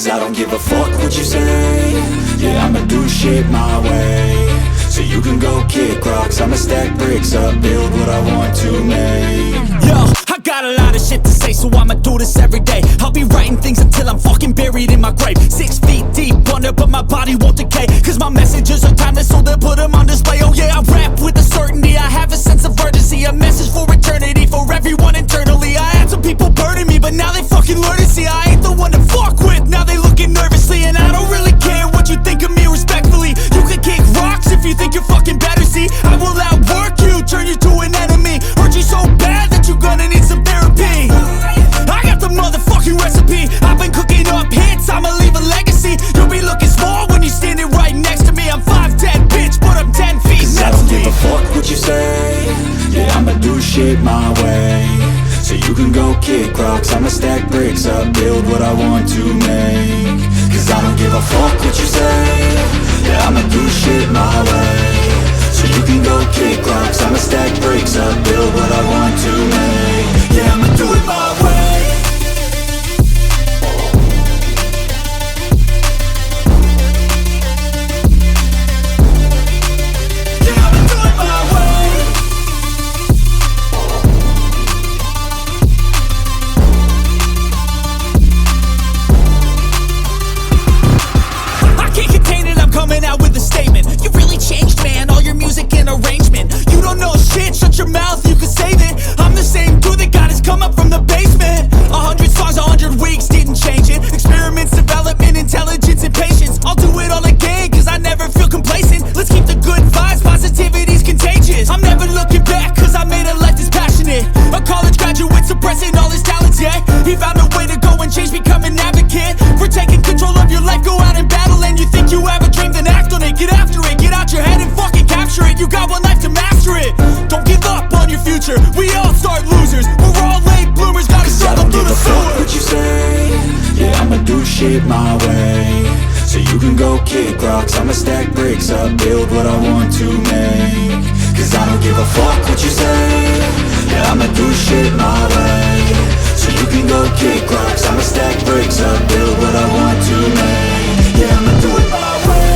Cause I don't give a fuck what you say. Yeah, I'ma do shit my way. So you can go kick rocks, I'ma stack bricks up, build what I want to make. Yo, I got a lot of shit to say, so I'ma do this every day. I'll be writing things until I'm fucking buried in my grave. 6 feet deep under, but my body won't decay. Cause my messages are timeless, so they'll put them on display. Oh yeah, I rap with a certainty, I have a sense of urgency. A message for eternity, for everyone internally. I had some people burning me, but now they fucking learn to see I ain't the one to fuck with, now they looking nervously. And I don't really care what you think of me, respectfully. You can kick rocks if you think you're fucking better, see. I will outwork you, turn you to an enemy. Hurt you so bad that you're gonna need some therapy. I got the motherfucking recipe, I've been cooking up hits, I'ma leave a legacy. You'll be looking small when you're standing right next to me. I'm 5'10", bitch, but I'm 10 feet Cause next I don't to me. give a fuck what you say. Yeah, I'ma do shit my way. So you can go kick rocks, I'ma stack bricks up, build what I want to make. Cause I don't give a fuck what you say. Yeah, I'ma do shit my way. So you can go kick rocks, I'ma stack bricks up, build what I want to make. Yeah, I'ma do it my way. Coming out with a statement. You really changed, man, all your music and arrangement. You don't know shit, shut your mouth, you can save it. I'm the same dude that got his come up from the basement. 100 songs, 100 weeks, didn't change it. Experiments, development, intelligence, and patience. I'll do it all again, cause I never feel complacent. Let's keep the good vibes, positivity's contagious. I'm never looking back, cause I made a life that's passionate. A college graduate suppressing all his talents, yeah. He found a way to go and change, become an advocate. For taking control of your life, go out and battle. And you think you have a dream, then act on it. Get after it, get out your head and fucking capture it. You got one life to master it. Don't give up on your future, we all start losers. We're all late bloomers, gotta struggle through the sewer. What you say? Yeah, I'ma do shit my way. So you can go kick rocks, I'ma stack bricks up, build what I want to make. Cause I don't give a fuck what you say. Yeah, I'ma do shit my way. So you can go kick rocks, I'ma stack bricks up, build what I want to make. Yeah, I'ma do it my way.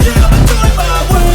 Yeah, I'ma do it my way.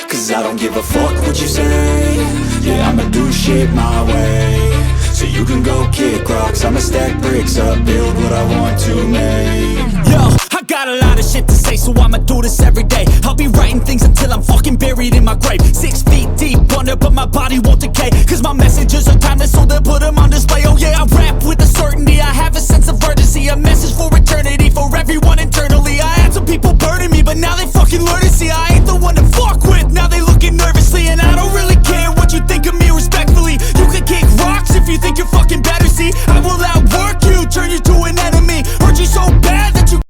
Cause I don't give a fuck what you say. Yeah, I'ma do shit my way. So you can go kick rocks, I'ma stack bricks up, build what I want to make. Yo, I got a lot of shit to say, so I'ma do this every day. I'll be writing things until I'm fucking buried in my grave. 6 feet deep under, but my body won't decay. Cause my messages are timeless, so they'll put them on display. Oh yeah, I rap with a